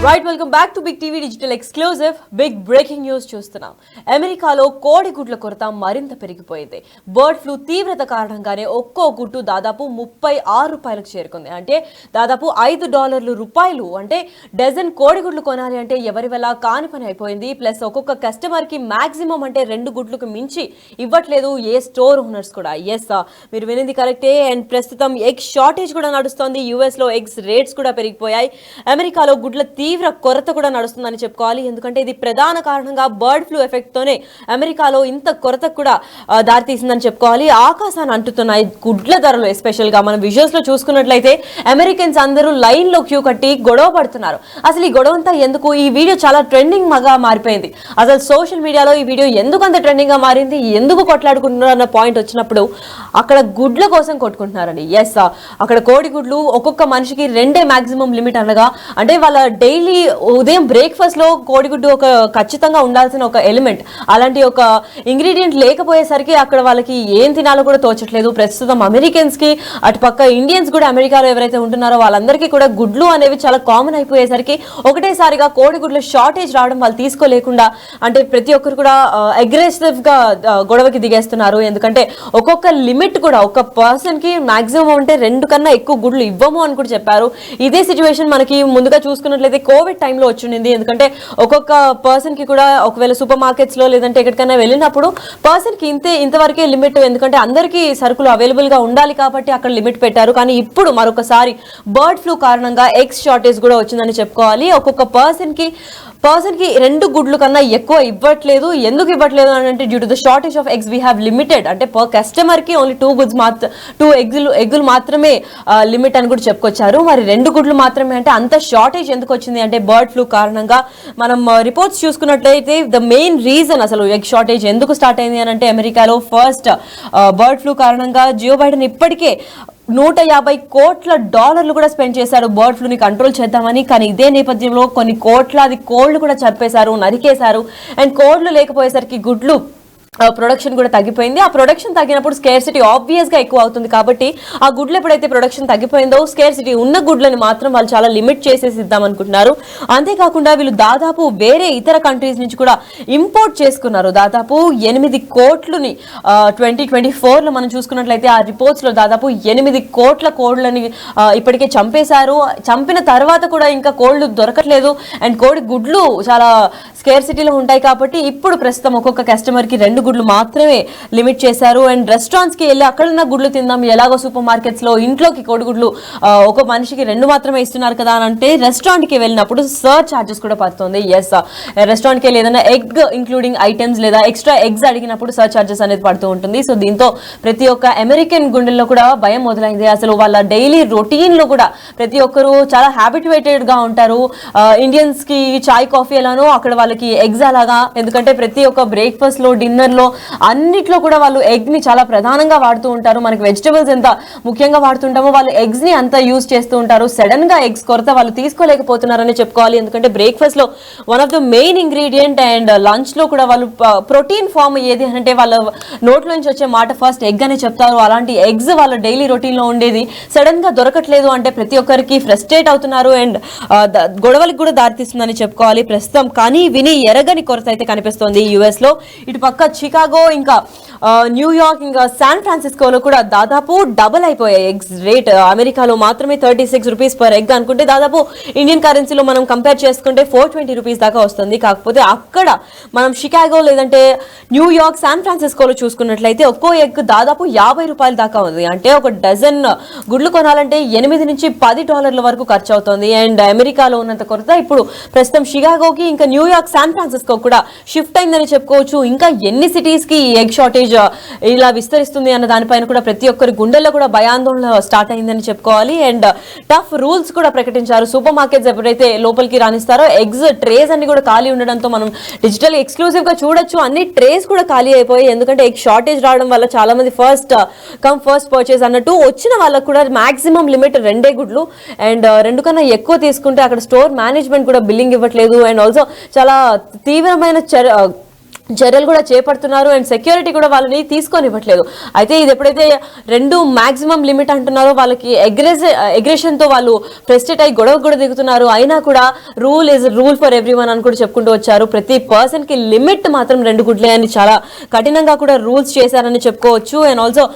Right welcome back to big TV digital exclusive. Big breaking news చూస్తున్నాం. అమెరికాలో కోడిగుడ్ల కొరత మరింత పెరిగిపోయింది. బర్డ్ ఫ్లూ తీవ్రత కారణంగానే ఒక్కో గుడ్డు దాదాపు $36కు చేరుకుంది. అంటే దాదాపు $5 అంటే డజన్ కోడిగుడ్లు కొనాలి అంటే ఎవరి వల్ల కాని పని అయిపోయింది. ప్లస్ ఒక్కొక్క కస్టమర్ కి మాక్సిమం అంటే 2 గుడ్లకు మించి ఇవ్వట్లేదు ఏ స్టోర్ ఓనర్స్ కూడా. ఎస్, మీరు వినింది కరెక్టే. అండ్ ప్రస్తుతం ఎగ్ షార్టేజ్ కూడా నడుస్తోంది. యుఎస్ లో ఎగ్స్ రేట్స్ కూడా పెరిగిపోయాయి. అమెరికాలో గుడ్ల తీవ్ర కొరత కూడా నడుస్తుందని చెప్పుకోవాలి. ఎందుకంటే ఇది ప్రధాన కారణంగా బర్డ్ ఫ్లూ ఎఫెక్ట్ తోనే అమెరికాలో ఇంత కొరత కూడా దారితీసిందని చెప్పుకోవాలి. ఆకాశాన్ని అంటుతున్నాయి గుడ్ల ధరలు. ఎస్పెషల్ గా మనం విజువల్స్ లో చూసుకున్నట్లయితే అమెరికన్స్ అందరూ లైన్ లో క్యూ కట్టి గొడవ పడుతున్నారు. అసలు ఈ గొడవ అంతా ఎందుకు? ఈ వీడియో చాలా ట్రెండింగ్ గా మారిపోయింది. అసలు సోషల్ మీడియాలో ఈ వీడియో ఎందుకు అంత ట్రెండింగ్ గా మారింది, ఎందుకు కొట్లాడుకుంటున్నారు అన్న పాయింట్ వచ్చినప్పుడు అక్కడ గుడ్ల కోసం కొట్టుకుంటున్నారండి. ఎస్, అక్కడ కోడి గుడ్లు ఒక్కొక్క మనిషికి 2 మాక్సిమం లిమిట్ అనగా, అంటే వాళ్ళ డైలీ ఉదయం బ్రేక్ఫాస్ట్ లో కోడిగుడ్డు ఒక ఖచ్చితంగా ఉండాల్సిన ఒక ఎలిమెంట్. అలాంటి ఒక ఇంగ్రీడియంట్ లేకపోయేసరికి అక్కడ వాళ్ళకి ఏం తినాలో కూడా తోచట్లేదు. ప్రస్తుతం అమెరికన్స్ కి, అటుపక్క ఇండియన్స్ కూడా అమెరికాలో ఎవరైతే ఉంటున్నారో వాళ్ళందరికీ కూడా గుడ్లు అనేవి చాలా కామన్ అయిపోయేసరికి ఒకటేసారిగా కోడిగుడ్ల షార్టేజ్ రావడం వాళ్ళు తీసుకోలేకుండా, అంటే ప్రతి ఒక్కరు కూడా అగ్రెసివ్ గా గొడవకి దిగేస్తున్నారు. ఎందుకంటే ఒక్కొక్క లిమిట్ కూడా ఒక పర్సన్ కి మాక్సిమం అంటే 2 కన్నా ఎక్కువ గుడ్లు ఇవ్వము అని కూడా చెప్పారు. ఇదే సిచ్యువేషన్ మనకి ముందుగా చూసుకున్నట్లయితే కోవిడ్ టైంలో వచ్చింది. ఎందుకంటే ఒక్కొక్క పర్సన్ కి కూడా ఒకవేళ సూపర్ మార్కెట్స్ లో లేదంటే ఎక్కడికైనా వెళ్ళినప్పుడు పర్సన్ కి ఇంతవరకే లిమిట్, ఎందుకంటే అందరికీ సరుకులు అవైలబుల్ గా ఉండాలి కాబట్టి అక్కడ లిమిట్ పెట్టారు. కానీ ఇప్పుడు మరొకసారి బర్డ్ ఫ్లూ కారణంగా ఎగ్స్ షార్టేజ్ కూడా వచ్చిందని చెప్పుకోవాలి. ఒక్కొక్క పర్సన్ కి 2 గుడ్లు కన్నా ఎక్కువ ఇవ్వట్లేదు. ఎందుకు ఇవ్వట్లేదు అని అంటే due to the shortage of eggs we have limited, అంటే పర్ కస్టమర్ కి ఓన్లీ 2 ఎగ్గులు మాత్రమే లిమిట్ అని కూడా చెప్పుకొచ్చారు. మరి 2 గుడ్లు మాత్రమే అంటే అంత షార్టేజ్ ఎందుకు వచ్చింది అంటే బర్డ్ ఫ్లూ కారణంగా. మనం రిపోర్ట్స్ చూసుకున్నట్లయితే ద మెయిన్ రీజన్ అసలు ఎగ్ షార్టేజ్ ఎందుకు స్టార్ట్ అయింది అని అంటే అమెరికాలో ఫస్ట్ బర్డ్ ఫ్లూ కారణంగా జియో బైడెన్ ఇప్పటికే $150 కోట్ల కూడా స్పెండ్ చేశారు బర్డ్ ఫ్లూని కంట్రోల్ చేద్దామని. కానీ ఇదే నేపథ్యంలో కొన్ని కోట్లాది కోళ్లు కూడా చంపేశారు, నరికేశారు. అండ్ కోళ్లు లేకపోయేసరికి గుడ్లు ప్రొడక్షన్ కూడా తగ్గిపోయింది. ఆ ప్రొడక్షన్ తగ్గినప్పుడు స్కేర్సిటీ ఆబ్వియస్ గా ఎక్కువ అవుతుంది. కాబట్టి ఆ గుడ్లు ఎప్పుడైతే ప్రొడక్షన్ తగ్గిపోయిందో స్కేర్సిటీ ఉన్న గుడ్లని మాత్రం వాళ్ళు చాలా లిమిట్ చేసేసి ఇద్దాం అనుకుంటున్నారు. అంతేకాకుండా వీళ్ళు దాదాపు వేరే ఇతర కంట్రీస్ నుంచి కూడా ఇంపోర్ట్ చేసుకున్నారు. దాదాపు 8 కోట్లని 2024లో మనం చూసుకున్నట్లయితే ఆ రిపోర్ట్స్ లో దాదాపు 8 కోట్ల కోళ్లని ఇప్పటికే చంపేశారు. చంపిన తర్వాత కూడా ఇంకా కోళ్లు దొరకట్లేదు. అండ్ కోడి గుడ్లు చాలా స్కేర్సిటీలో ఉంటాయి కాబట్టి ఇప్పుడు ప్రస్తుతం ఒక్కొక్క కస్టమర్ కి 2 గుడ్లు మాత్రమే లిమిట్ చేశారు. అండ్ రెస్టారెంట్స్ కి వెళ్ళి అక్కడున్న గుడ్లు తిందాం, ఎలాగో సూపర్ మార్కెట్స్ లో ఇంట్లోకి కోడిగుడ్లు ఒక మనిషికి 2 మాత్రమే ఇస్తున్నారు కదా అని అంటే రెస్టారెంట్ కి వెళ్ళినప్పుడు సర్చ్ చార్జెస్ కూడా పడుతుంది. ఎస్, రెస్టారెంట్ కి వెళ్ళి ఏదైనా ఎగ్ ఇంక్లూడింగ్ ఐటమ్స్ లేదా ఎక్స్ట్రా ఎగ్స్ అడిగినప్పుడు సర్చ్ చార్జెస్ అనేది పడుతూ ఉంటుంది. సో దీంతో ప్రతి ఒక్క అమెరికన్ గుండెల్లో కూడా భయం మొదలైంది. అసలు వాళ్ళ డైలీ రొటీన్ లో కూడా ప్రతి ఒక్కరు చాలా హ్యాబిట్యుయేటెడ్ గా ఉంటారు. ఇండియన్స్ కి చాయ్ కాఫీ ఎలానో అక్కడ వాళ్ళకి ఎగ్స్ అలాగా. ఎందుకంటే ప్రతి ఒక్క బ్రేక్ఫాస్ట్ లో డిన్నర్ లో అన్నిట్లో కూడా వాళ్ళు ఎగ్ ని చాలా ప్రధానంగా వాడుతూ ఉంటారు. మనకి వెజిటబుల్స్ ఎంత ముఖ్యంగా వాడుతుంటామో వాళ్ళు ఎగ్స్ ని అంతా యూజ్ చేస్తూ ఉంటారు. సడన్ గా ఎగ్స్ కొరత వాళ్ళు తీసుకోలేకపోతున్నారని చెప్పుకోవాలి. ఎందుకంటే బ్రేక్ఫాస్ట్ లో one of the main ingredient and lunch లో కూడా వాళ్ళు ప్రోటీన్ ఫామ్ ఏది అంటే వాళ్ళ నోట్లో నుంచి వచ్చే మాట ఫస్ట్ ఎగ్ అని చెప్తారు. అలాంటి ఎగ్స్ వాళ్ళ డైలీ రొటీన్ లో ఉండేది సడన్ గా దొరకట్లేదు అంటే ప్రతి ఒక్కరికి ఫ్రస్ట్రేట్ అవుతున్నారు. అండ్ గొడవలకు కూడా దారితీస్తుందని చెప్పుకోవాలి ప్రస్తుతం. కానీ విని ఎరగని కొరత అయితే కనిపిస్తోంది యుఎస్ లో. ఇటు పక్క చికాగో, ఇంకా న్యూయార్క్, ఇంకా శాన్ ఫ్రాన్సిస్కోలో కూడా దాదాపు డబుల్ అయిపోయాయి ఎగ్స్ రేట్. అమెరికాలో మాత్రమే ₹36 పర్ ఎగ్ అనుకుంటే దాదాపు ఇండియన్ కరెన్సీలో మనం కంపేర్ చేసుకుంటే ₹420 దాకా వస్తుంది. కాకపోతే అక్కడ మనం షికాగో లేదంటే న్యూయార్క్, శాన్ ఫ్రాన్సిస్కోలో చూసుకున్నట్లయితే ఒక్కో ఎగ్ దాదాపు ₹50 దాకా ఉంది. అంటే ఒక డజన్ గుడ్లు కొనాలంటే $8 నుంచి $10 వరకు ఖర్చు అవుతుంది. అండ్ అమెరికాలో ఉన్నంత కొరత ఇప్పుడు ప్రస్తుతం షికాగోకి, ఇంకా న్యూయార్క్, శాన్ ఫ్రాన్సిస్కో కూడా షిఫ్ట్ అయిందని చెప్పుకోవచ్చు. ఇంకా ఎన్ని సిటీస్ కి ఎగ్ షార్టేజ్ ఇలా విస్తరిస్తుంది అన్న దానిపైన కూడా ప్రతి ఒక్కరి గుండెల్లో కూడా భయాందోళన స్టార్ట్ అయిందని చెప్పుకోవాలి. అండ్ టఫ్ రూల్స్ కూడా ప్రకటించారు. సూపర్ మార్కెట్స్ ఎప్పుడైతే లోపలికి రానిస్తారో ఎగ్స్ ట్రేస్ అన్ని కూడా ఖాళీ ఉండడంతో మనం డిజిటల్ ఎక్స్క్లూజివ్ గా చూడొచ్చు. అన్ని ట్రేస్ కూడా ఖాళీ అయిపోయాయి. ఎందుకంటే ఎగ్ షార్టేజ్ రావడం వల్ల చాలా మంది ఫస్ట్ కమ్ ఫస్ట్ పర్చేస్ అన్నట్టు వచ్చిన వాళ్ళకు కూడా మాక్సిమం లిమిట్ 2 గుడ్లు. అండ్ 2 కన్నా ఎక్కువ తీసుకుంటే అక్కడ స్టోర్ మేనేజ్మెంట్ కూడా బిల్లింగ్ ఇవ్వట్లేదు. అండ్ ఆల్సో చాలా తీవ్రమైన చర్యలు కూడా చేపడుతున్నారు అండ్ సెక్యూరిటీ కూడా వాళ్ళని తీసుకొనివ్వట్లేదు. అయితే ఇది ఎప్పుడైతే 2 మాక్సిమం లిమిట్ అంటున్నారో వాళ్ళకి అగ్రెషన్ తో వాళ్ళు ఫ్రస్ట్రేట్ అయ్యి గొడవ కూడా దిగుతున్నారు. అయినా కూడా rule is rule for everyone అని కూడా చెప్పుకుంటూ వచ్చారు. ప్రతి పర్సన్ కి లిమిట్ మాత్రం 2 గుడ్లే అని చాలా కఠినంగా కూడా రూల్స్ చేశారని చెప్పుకోవచ్చు. అండ్ ఆల్సో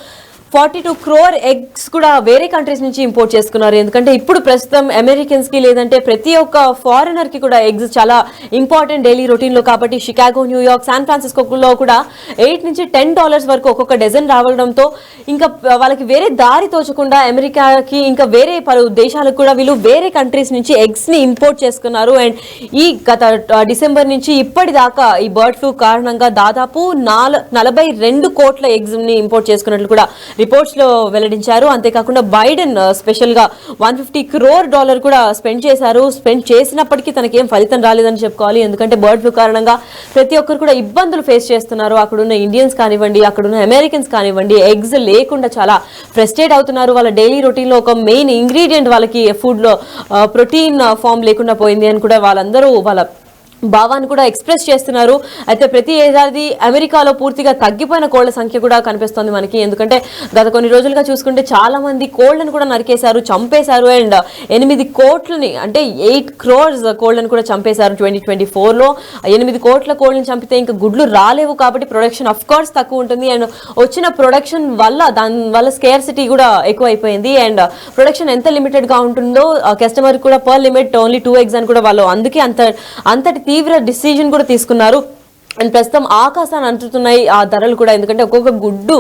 42 crore ఎగ్స్ కూడా వేరే కంట్రీస్ నుంచి ఇంపోర్ట్ చేసుకున్నారు. ఎందుకంటే ఇప్పుడు ప్రస్తుతం అమెరికన్స్ కి లేదంటే ప్రతి ఒక్క ఫారినర్ కి కూడా ఎగ్స్ చాలా ఇంపార్టెంట్ డైలీ రొటీన్ లో. కాబట్టి షికాగో, న్యూయార్క్, శాన్ ఫ్రాన్సిస్కోలో కూడా $8 నుంచి $10 వరకు ఒక్కొక్క డజన్ రావడంతో ఇంకా వాళ్ళకి వేరే దారి తోచకుండా అమెరికాకి ఇంకా వేరే పలు దేశాలకు కూడా వీళ్ళు వేరే కంట్రీస్ నుంచి ఎగ్స్ ని ఇంపోర్ట్ చేసుకున్నారు. అండ్ ఈ గత డిసెంబర్ నుంచి ఇప్పటిదాకా ఈ బర్డ్ ఫ్లూ కారణంగా దాదాపు 42 కోట్ల ఎగ్స్ ని ఇంపోర్ట్ చేసుకున్నట్లు కూడా రిపోర్ట్స్ లో వెల్లడించారు. అంతేకాకుండా బైడెన్ స్పెషల్ గా $150 crore కూడా స్పెండ్ చేశారు. స్పెండ్ చేసినప్పటికీ తనకేం ఫలితం రాలేదని చెప్పుకోవాలి. ఎందుకంటే బర్డ్ ఫ్లూ కారణంగా ప్రతి ఒక్కరు కూడా ఇబ్బందులు ఫేస్ చేస్తున్నారు. అక్కడున్న ఇండియన్స్ కానివ్వండి, అక్కడున్న అమెరికన్స్ కానివ్వండి, ఎగ్స్ లేకుండా చాలా ఫ్రస్ట్రేట్ అవుతున్నారు. వాళ్ళ డైలీ రొటీన్ లో ఒక మెయిన్ ఇంగ్రీడియంట్ వాళ్ళకి ఫుడ్ లో ప్రోటీన్ ఫామ్ లేకుండా పోయింది అని కూడా వాళ్ళందరూ వాళ్ళ భావాన్ని కూడా ఎక్స్ప్రెస్ చేస్తున్నారు. అయితే ప్రతి ఏడాది అమెరికాలో పూర్తిగా తగ్గిపోయిన కోళ్ల సంఖ్య కూడా కనిపిస్తోంది మనకి. ఎందుకంటే గత కొన్ని రోజులుగా చూసుకుంటే చాలా మంది కోళ్లను కూడా నరికేశారు, చంపేశారు. అండ్ 8 కోట్లని అంటే 8 crores కోళ్లను కూడా చంపేశారు 2024లో. 8 కోట్ల కోళ్లను చంపితే ఇంకా గుడ్లు రాలేవు. కాబట్టి ప్రొడక్షన్ అఫ్ కోర్స్ తక్కువ ఉంటుంది. అండ్ వచ్చిన ప్రొడక్షన్ వల్ల దాని వల్ల స్కేర్సిటీ కూడా ఎక్కువ అయిపోయింది. అండ్ ప్రొడక్షన్ ఎంత లిమిటెడ్ గా ఉంటుందో కస్టమర్ కూడా పర్ లిమిట్ ఓన్లీ 2 eggs అని కూడా వాళ్ళు అందుకే అంతటి తీవ్ర డిసిజన్ కూడా తీసుకున్నారు. అండ్ ప్రస్తుతం ఆకాశాన్ని అంటుతున్నాయి ఆ ధరలు కూడా. ఎందుకంటే ఒక్కొక్క గుడ్డు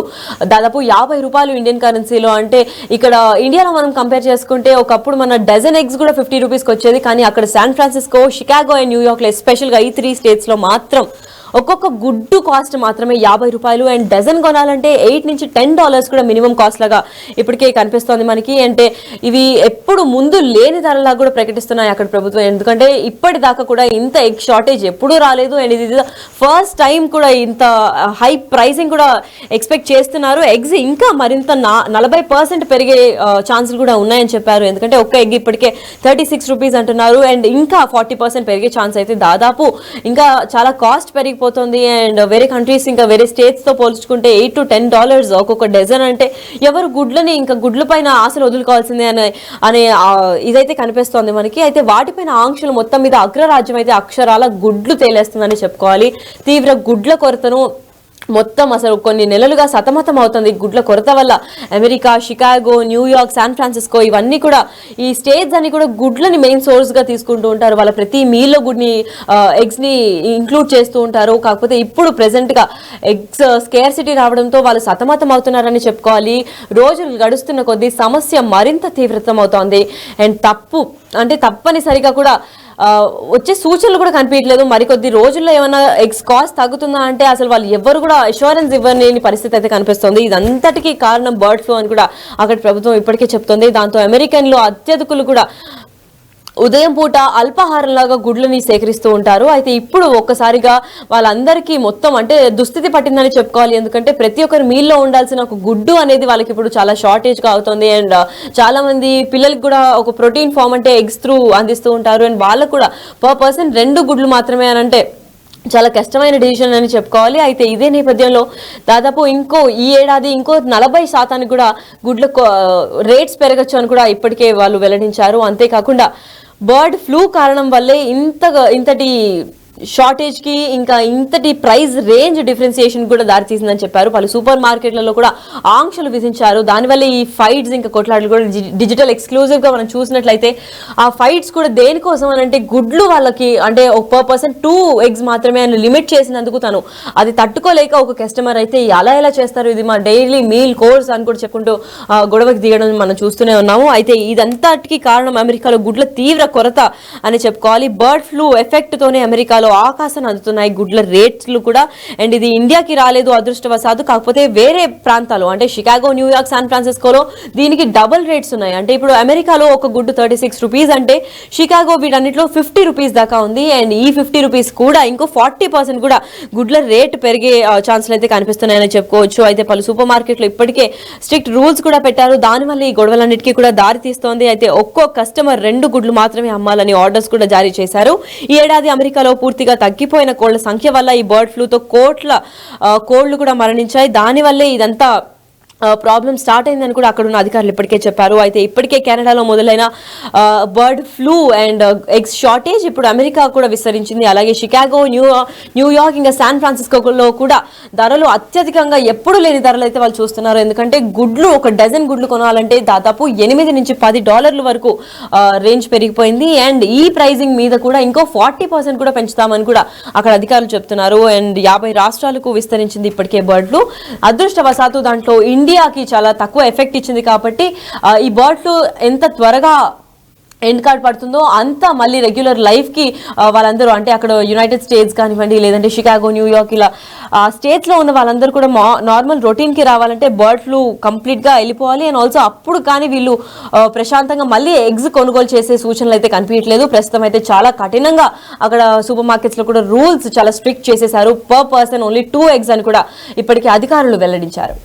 దాదాపు ₹50 ఇండియన్ కరెన్సీలో. అంటే ఇక్కడ ఇండియాలో మనం కంపేర్ చేసుకుంటే ఒకప్పుడు మన డజన్ ఎగ్స్ కూడా ₹50కి వచ్చేది. కానీ అక్కడ San Francisco, Chicago and New York లో ఎస్పెషల్ గా ఈ 3 స్టేట్స్ లో మాత్రం ఒక్కొక్క గుడ్డు కాస్ట్ మాత్రమే ₹50. అండ్ డజన్ కొనాలంటే $8 నుంచి $10 కూడా మినిమం కాస్ట్ లాగా ఇప్పటికే కనిపిస్తోంది మనకి. అంటే ఇవి ఎప్పుడు ముందు లేని ధరలా కూడా ప్రకటిస్తున్నాయి అక్కడ ప్రభుత్వం. ఎందుకంటే ఇప్పటిదాకా కూడా ఇంత ఎగ్ షార్టేజ్ ఎప్పుడూ రాలేదు. అండ్ ఇది ఫస్ట్ టైం కూడా ఇంత హై ప్రైసింగ్ కూడా ఎక్స్పెక్ట్ చేస్తున్నారు. ఎగ్స్ ఇంకా మరింత 40% పెరిగే ఛాన్సులు కూడా ఉన్నాయని చెప్పారు. ఎందుకంటే ఒక్క ఎగ్ ఇప్పటికే ₹36 అంటున్నారు. అండ్ ఇంకా 40% పెరిగే ఛాన్స్ అయితే దాదాపు ఇంకా చాలా కాస్ట్ పెరిగిపోతుంది. అండ్ వేరే కంట్రీస్ ఇంకా వేరే స్టేట్స్ తో పోల్చుకుంటే $8 to $10 ఒక్కొక్క డజన్. అంటే ఎవరు గుడ్లని ఇంకా గుడ్ల పైన ఆశలు వదులుకోవాల్సిందే అనే ఇదైతే కనిపిస్తోంది మనకి. అయితే వాటిపైన ఆంక్షలు మొత్తం మీద అగ్రరాజ్యం అయితే అక్షరాల గుడ్లు తేలేస్తుందని చెప్పుకోవాలి. తీవ్ర గుడ్ల కొరతను మొత్తం అసలు కొన్ని నెలలుగా సతమతం అవుతుంది గుడ్ల కొరత వల్ల. America, Chicago, New York, San Francisco ఇవన్నీ కూడా ఈ స్టేట్స్ అన్ని కూడా గుడ్లని మెయిన్ సోర్స్ గా తీసుకుంటూ ఉంటారు. వాళ్ళ ప్రతి మీల్లో గుడ్ని ఎగ్స్ ని ఇంక్లూడ్ చేస్తూ ఉంటారు. కాకపోతే ఇప్పుడు ప్రెసెంట్ గా ఎగ్స్ స్కేర్సిటీ రావడంతో వాళ్ళు సతమతం అవుతున్నారని చెప్పుకోవాలి. రోజులు గడుస్తున్న కొద్దీ సమస్య మరింత తీవ్రతం అవుతోంది. అండ్ తప్పనిసరిగా కూడా వచ్చే సూచనలు కూడా కనిపించట్లేదు. మరికొద్ది రోజుల్లో ఏమైనా ఎగ్స్ కాస్ట్ తగ్గుతుందా అంటే అసలు వాళ్ళు ఎవరు కూడా అష్యూరెన్స్ ఇవ్వలేని పరిస్థితి అయితే కనిపిస్తుంది. ఇదంతటికీ కారణం బర్డ్ ఫ్లూ అని కూడా అక్కడ ప్రభుత్వం ఇప్పటికే చెప్తోంది. దాంతో అమెరికన్లు అత్యధికులు కూడా ఉదయం పూట అల్పాహారంలాగా గుడ్లని సేకరిస్తూ ఉంటారు. అయితే ఇప్పుడు ఒక్కసారిగా వాళ్ళందరికీ మొత్తం అంటే దుస్థితి పట్టిందని చెప్పుకోవాలి. ఎందుకంటే ప్రతి ఒక్కరి మీల్లో ఉండాల్సిన ఒక గుడ్డు అనేది వాళ్ళకి ఇప్పుడు చాలా షార్టేజ్ గా అవుతుంది. అండ్ చాలా మంది పిల్లలకి కూడా ఒక ప్రోటీన్ ఫామ్ అంటే ఎగ్స్ త్రూ అందిస్తూ ఉంటారు. అండ్ వాళ్ళకు కూడా పర్ పర్సన్ 2 గుడ్లు మాత్రమే అని అంటే చాలా కష్టమైన డిసిషన్ అని చెప్పుకోవాలి. అయితే ఇదే నేపథ్యంలో దాదాపు ఈ ఏడాది 40% కూడా గుడ్ల రేట్స్ పెరగచ్చు అని కూడా ఇప్పటికే వాళ్ళు వెల్లడించారు. అంతేకాకుండా బర్డ్ ఫ్లూ కారణం వల్లే ఇంతటి షార్టేజ్ కి ఇంకా ఇంతటి ప్రైస్ రేంజ్ డిఫరెన్సియేషన్ కూడా దారితీసిందని చెప్పారు. పలు సూపర్ మార్కెట్లలో కూడా ఆంక్షలు విధించారు. దానివల్ల ఈ ఫైట్స్ ఇంకా కొట్లాటలు కూడా డిజిటల్ ఎక్స్క్లూజివ్ గా మనం చూసినట్లయితే ఆ ఫైట్స్ కూడా దేనికోసం అని అంటే గుడ్లు వాళ్ళకి అంటే పర్ పర్సన్ 2 eggs మాత్రమే అని లిమిట్ చేసినందుకు తను అది తట్టుకోలేక ఒక కస్టమర్ అయితే ఎలా చేస్తారు, ఇది మా డైలీ మీల్ కోర్స్ అని కూడా చెప్పుకుంటూ గొడవకి దిగడం మనం చూస్తూనే ఉన్నాము. అయితే ఇదంతటికి కారణం అమెరికాలో గుడ్ల తీవ్ర కొరత అని చెప్పుకోవాలి. బర్డ్ ఫ్లూ ఎఫెక్ట్ తోనే అమెరికాలో ఆకాశాన్ని అందుతున్నాయి గుడ్ల రేట్లు కూడా. అండ్ ఇది ఇండియాకి రాలేదు అదృష్టవశాత్తు. కాకపోతే వేరే ప్రాంతాలు అంటే షికాగో, న్యూయార్క్, శాన్ ఫ్రాన్సిస్కోలో దీనికి డబుల్ రేట్స్ ఉన్నాయి. అంటే ఇప్పుడు అమెరికాలో ఒక గుడ్డు $36 అంటే షికాగో వీటన్నిటిలో $50 దాకా ఉంది. అండ్ ఈ $50 కూడా ఇంకో 40% కూడా గుడ్ల రేట్ పెరిగే ఛాన్సులు అయితే కనిపిస్తున్నాయని చెప్పుకోవచ్చు. అయితే పలు సూపర్ మార్కెట్లు ఇప్పటికే స్ట్రిక్ట్ రూల్స్ కూడా పెట్టారు. దానివల్ల ఈ గొడవలన్నిటికీ కూడా దారి తీస్తోంది. అయితే ఒక్కో కస్టమర్ 2 గుడ్లు మాత్రమే అమ్మాలని ఆర్డర్స్ కూడా జారీ చేశారు. ఈ ఏడాది అమెరికాలో పూర్తి పూర్తిగా తగ్గిపోయిన కోళ్ల సంఖ్య వల్ల ఈ బర్డ్ ఫ్లూతో కోళ్లు కూడా మరణించాయి. దానివల్లే ఇదంతా ప్రాబ్లం స్టార్ట్ అయిందని కూడా అక్కడ ఉన్న అధికారులు ఇప్పటికే చెప్పారు. అయితే ఇప్పటికే కెనడాలో మొదలైన bird flu and eggs shortage ఇప్పుడు అమెరికా కూడా విస్తరించింది. అలాగే షికాగో, న్యూయార్క్, ఇంకా శాన్ ఫ్రాన్సిస్కోలో కూడా ధరలు అత్యధికంగా ఎప్పుడు లేని ధరలు అయితే వాళ్ళు చూస్తున్నారు. ఎందుకంటే ఒక డజన్ గుడ్లు కొనాలంటే దాదాపు $8 నుంచి $10 వరకు రేంజ్ పెరిగిపోయింది. అండ్ ఈ ప్రైజింగ్ మీద కూడా ఇంకో 40% కూడా పెంచుతామని కూడా అక్కడ అధికారులు చెప్తున్నారు. అండ్ 50 రాష్ట్రాలకు విస్తరించింది ఇప్పటికే బర్డ్ ఫ్లూ. అదృష్టవశాత్తు దాంట్లో ఇండియాకి చాలా తక్కువ ఎఫెక్ట్ ఇచ్చింది కాబట్టి ఈ బర్డ్ ఫ్లూ ఎంత త్వరగా ఎండ్ కార్డ్ పడుతుందో అంతా మళ్ళీ రెగ్యులర్ లైఫ్కి వాళ్ళందరూ, అంటే అక్కడ యునైటెడ్ స్టేట్స్ కానివ్వండి, లేదంటే షికాగో, న్యూయార్క్, ఇలా స్టేట్స్లో ఉన్న వాళ్ళందరూ కూడా నార్మల్ రొటీన్కి రావాలంటే బర్డ్ ఫ్లూ కంప్లీట్గా వెళ్ళిపోవాలి. అండ్ ఆల్సో అప్పుడు కానీ వీళ్ళు ప్రశాంతంగా మళ్ళీ ఎగ్స్ కొనుగోలు చేసే సూచనలు అయితే కనిపించట్లేదు. ప్రస్తుతం అయితే చాలా కఠినంగా అక్కడ సూపర్ మార్కెట్స్లో కూడా రూల్స్ చాలా స్ట్రిక్ట్ చేసేశారు. పర్ పర్సన్ ఓన్లీ 2 eggs అని కూడా ఇప్పటికీ అధికారులు వెల్లడించారు.